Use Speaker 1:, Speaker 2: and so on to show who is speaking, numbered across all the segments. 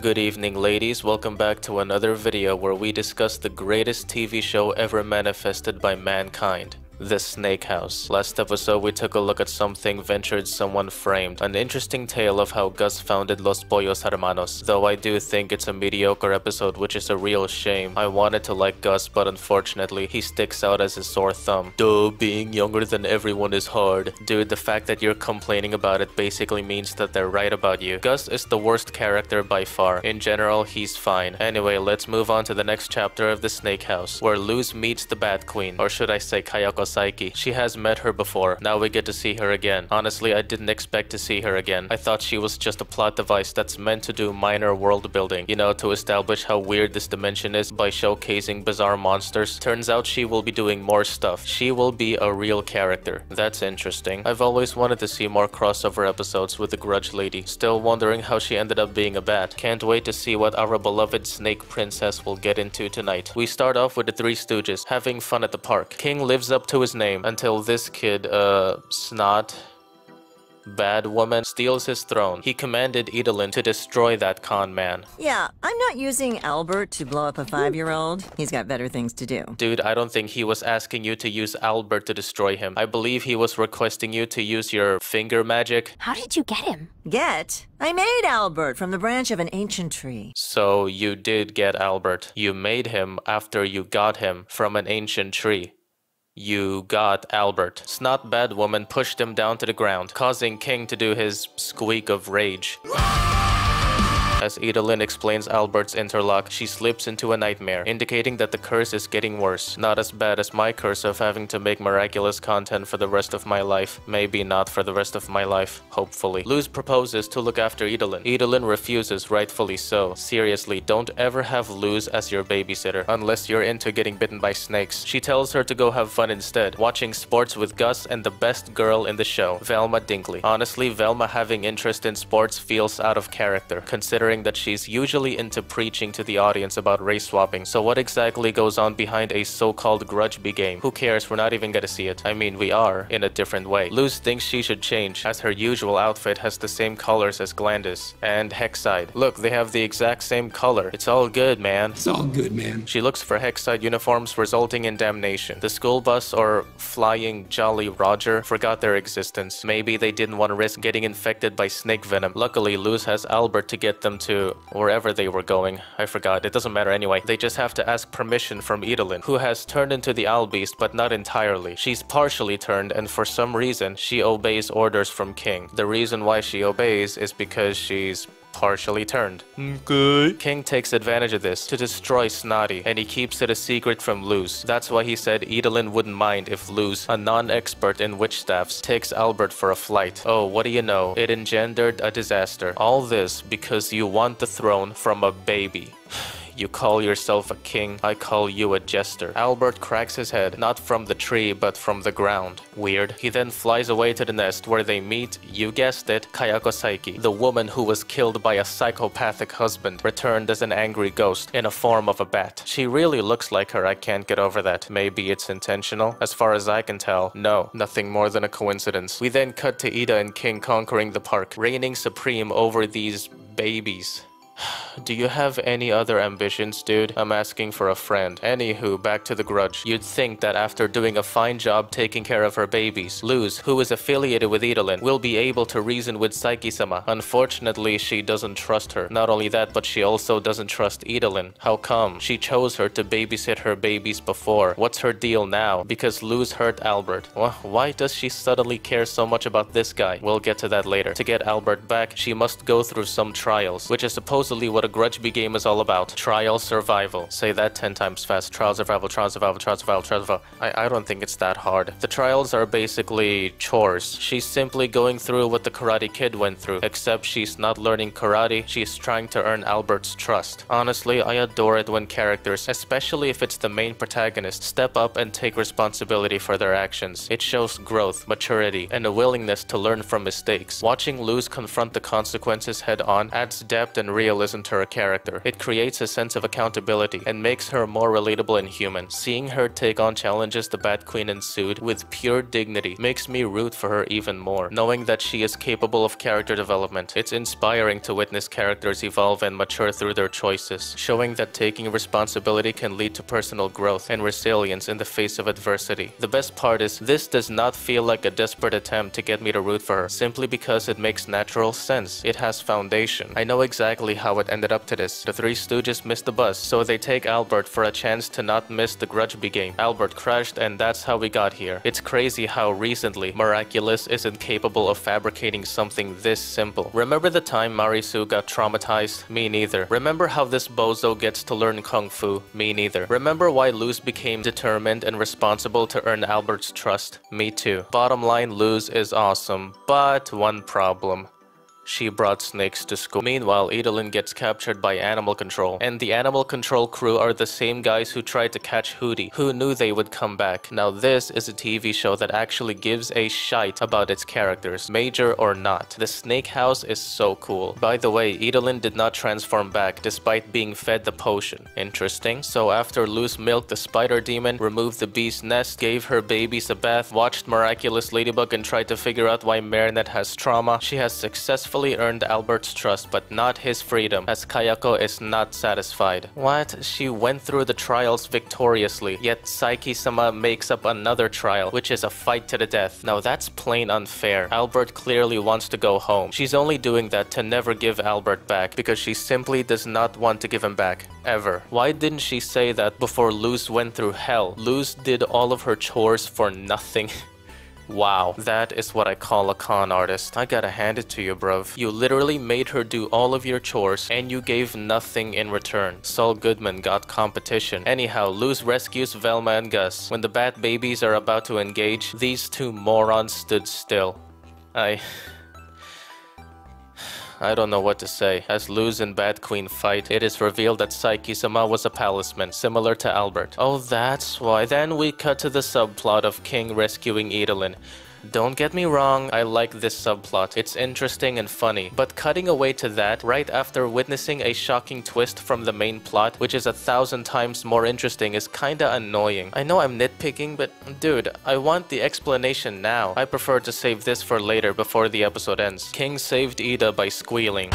Speaker 1: Good evening, ladies. Welcome back to another video where we discuss the greatest TV show ever manifested by mankind. The Snake House. Last episode, we took a look at Something Ventured, Someone Framed, an interesting tale of how Gus founded Los Pollos Hermanos. Though I do think it's a mediocre episode, which is a real shame. I wanted to like Gus, but unfortunately, he sticks out as a sore thumb. Duh, being younger than everyone is hard. Dude, the fact that you're complaining about it basically means that they're right about you. Gus is the worst character by far. In general, he's fine. Anyway, let's move on to the next chapter of the Snake House, where Luz meets the Bat Queen, or should I say Kayako Saiki. She has met her before. Now we get to see her again. Honestly, I didn't expect to see her again. I thought she was just a plot device that's meant to do minor world building. You know, to establish how weird this dimension is by showcasing bizarre monsters. Turns out she will be doing more stuff. She will be a real character. That's interesting. I've always wanted to see more crossover episodes with the Grudge Lady. Still wondering how she ended up being a bat. Can't wait to see what our beloved Snake Princess will get into tonight. We start off with the Three Stooges, having fun at the park. King lives up to his name until this kid, Snot Bad Woman, steals his throne. He commanded Idolin to destroy that con man.
Speaker 2: Yeah, I'm not using Albert to blow up a 5-year-old. He's got better things to do.
Speaker 1: Dude, I don't think he was asking you to use Albert to destroy him. I believe he was requesting you to use your finger magic.
Speaker 3: How did you get him?
Speaker 2: Get? I made Albert from the branch of an ancient tree.
Speaker 1: So you did get Albert. You made him after you got him from an ancient tree. You got Albert. Snot Bad Woman pushed him down to the ground, causing King to do his squeak of rage. As Idolin explains Albert's interlock, she slips into a nightmare, indicating that the curse is getting worse. Not as bad as my curse of having to make miraculous content for the rest of my life. Maybe not for the rest of my life, hopefully. Luz proposes to look after Idolin. Idolin refuses, rightfully so. Seriously, don't ever have Luz as your babysitter, unless you're into getting bitten by snakes. She tells her to go have fun instead, watching sports with Gus and the best girl in the show, Velma Dinkley. Honestly, Velma having interest in sports feels out of character, considering that she's usually into preaching to the audience about race swapping. So what exactly goes on behind a so-called grudge bee game? Who cares? We're not even gonna see it. I mean, we are, in a different way. Luz thinks she should change, as her usual outfit has the same colors as Glandis and Hexside. Look, they have the exact same color. It's all good, man.
Speaker 4: It's all good, man.
Speaker 1: She looks for Hexside uniforms, resulting in damnation. The school bus, or Flying Jolly Roger, forgot their existence. Maybe they didn't want to risk getting infected by snake venom. Luckily, Luz has Albert to get them to wherever they were going. I forgot. It doesn't matter anyway. They just have to ask permission from Idolin, who has turned into the Owl Beast, but not entirely. She's partially turned, and for some reason, she obeys orders from King. The reason why she obeys is because she's partially turned. Okay. King takes advantage of this to destroy Snotty, and he keeps it a secret from Luz. That's why he said Idolin wouldn't mind if Luz, a non-expert in witch staffs, takes Albert for a flight. Oh, what do you know? It engendered a disaster. All this because you want the throne from a baby. You call yourself a king, I call you a jester. Albert cracks his head, not from the tree, but from the ground. Weird. He then flies away to the nest where they meet, you guessed it, Kayako Saiki, the woman who was killed by a psychopathic husband, returned as an angry ghost in a form of a bat. She really looks like her. I can't get over that. Maybe it's intentional? As far as I can tell, no, nothing more than a coincidence. We then cut to Ida and King conquering the park, reigning supreme over these babies. Do you have any other ambitions, dude? I'm asking for a friend. Anywho, back to the grudge. You'd think that after doing a fine job taking care of her babies, Luz, who is affiliated with Idolin, will be able to reason with Saiki-sama. Unfortunately, she doesn't trust her. Not only that, but she also doesn't trust Idolin. How come? She chose her to babysit her babies before. What's her deal now? Because Luz hurt Albert. Well, why does she suddenly care so much about this guy? We'll get to that later. To get Albert back, she must go through some trials, which is supposedly what a grudge bee game is all about. Trial survival. Say that 10 times fast. Trial survival, trial survival, trial survival, trial survival. I don't think it's that hard. The trials are basically chores. She's simply going through what the Karate Kid went through, except she's not learning karate, she's trying to earn Albert's trust. Honestly, I adore it when characters, especially if it's the main protagonist, step up and take responsibility for their actions. It shows growth, maturity, and a willingness to learn from mistakes. Watching Luz confront the consequences head on adds depth and realism to to her character. It creates a sense of accountability and makes her more relatable and human. Seeing her take on challenges the Bat Queen ensued with pure dignity makes me root for her even more, knowing that she is capable of character development. It's inspiring to witness characters evolve and mature through their choices, showing that taking responsibility can lead to personal growth and resilience in the face of adversity. The best part is, this does not feel like a desperate attempt to get me to root for her, simply because it makes natural sense. It has foundation. I know exactly how it ended up to this. The Three Stooges missed the bus, so they take Albert for a chance to not miss the Grudgeby game. Albert crashed, and that's how we got here. It's crazy how recently Miraculous isn't capable of fabricating something this simple. Remember the time Marisu got traumatized? Me neither. Remember how this bozo gets to learn Kung Fu? Me neither. Remember why Luz became determined and responsible to earn Albert's trust? Me too. Bottom line, Luz is awesome, but one problem. She brought snakes to school. Meanwhile, Idolin gets captured by Animal Control, and the Animal Control crew are the same guys who tried to catch Hootie. Who knew they would come back? Now this is a TV show that actually gives a shite about its characters, major or not. The Snake House is so cool. By the way, Idolin did not transform back despite being fed the potion. Interesting. So after Luz milked the spider demon, removed the bee's nest, gave her babies a bath, watched Miraculous Ladybug and tried to figure out why Marinette has trauma, she has successfully earned Albert's trust, but not his freedom, as Kayako is not satisfied. What? She went through the trials victoriously, yet Saiki-sama makes up another trial, which is a fight to the death. Now that's plain unfair. Albert clearly wants to go home. She's only doing that to never give Albert back, because she simply does not want to give him back. Ever. Why didn't she say that before Luz went through hell? Luz did all of her chores for nothing. Wow, that is what I call a con artist. I gotta hand it to you, bruv. You literally made her do all of your chores, and you gave nothing in return. Saul Goodman got competition. Anyhow, Luz rescues Velma and Gus. When the Bat Babies are about to engage, these two morons stood still. I don't know what to say. As Luz and Bat Queen fight, it is revealed that Saiki-sama was a palisman, similar to Albert. Oh, that's why. Then we cut to the subplot of King rescuing Idolin. Don't get me wrong, I like this subplot. It's interesting and funny. But cutting away to that, right after witnessing a shocking twist from the main plot, which is 1,000 times more interesting, is kinda annoying. I know I'm nitpicking, but dude, I want the explanation now. I prefer to save this for later before the episode ends. King saved Ida by squealing.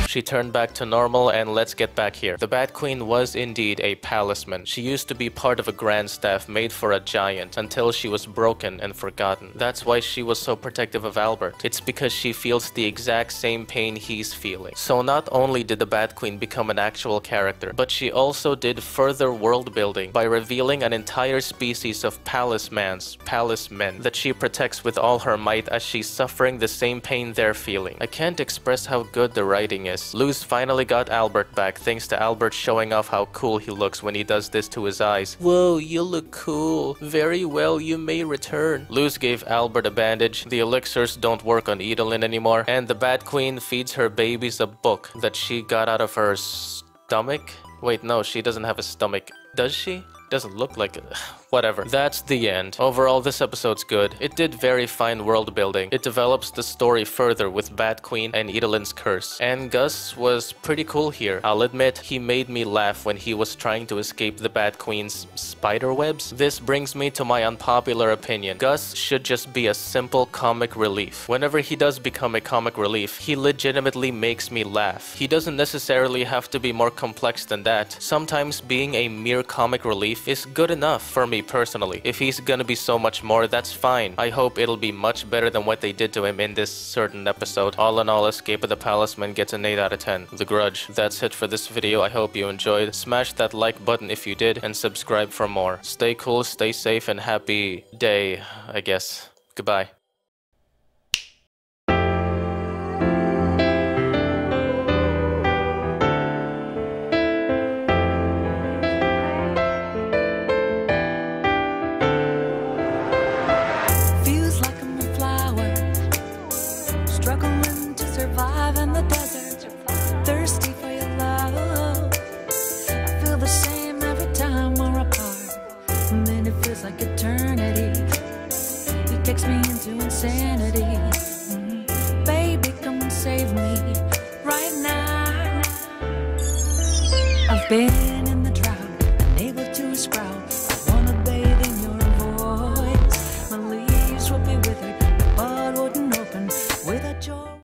Speaker 1: She turned back to normal, and let's get back here. The Bat Queen was indeed a palisman. She used to be part of a grand staff made for a giant until she was broken and forgotten. That's why she was so protective of Albert. It's because she feels the exact same pain he's feeling. So not only did the Bat Queen become an actual character, but she also did further world building by revealing an entire species of palismen that she protects with all her might as she's suffering the same pain they're feeling. I can't express how good the writing is. Luz finally got Albert back thanks to Albert showing off how cool he looks when he does this to his eyes. Whoa, you look cool. Very well, you may return. Luz gave Albert a bandage, the elixirs don't work on Idolin anymore, and the Bat Queen feeds her babies a book that she got out of her stomach? Wait, no, she doesn't have a stomach. Does she? Doesn't look like it. Whatever. That's the end. Overall, this episode's good. It did very fine world building. It develops the story further with Bat Queen and Idolin's curse. And Gus was pretty cool here. I'll admit, he made me laugh when he was trying to escape the Bat Queen's spider webs. This brings me to my unpopular opinion. Gus should just be a simple comic relief. Whenever he does become a comic relief, he legitimately makes me laugh. He doesn't necessarily have to be more complex than that. Sometimes being a mere comic relief is good enough for me personally. If he's gonna be so much more, that's fine. I hope it'll be much better than what they did to him in this certain episode. All in all, Escape of the Palisman gets an 8 out of 10. The Grudge. That's it for this video. I hope you enjoyed. Smash that like button if you did, and subscribe for more. Stay cool, stay safe, and happy day, I guess. Goodbye.
Speaker 3: Like eternity, he kicks me into insanity. Baby, come and save me right now. been in the drought, unable to sprout. I wanna bathe in your voice. My leaves would be withered, my bud wouldn't open without your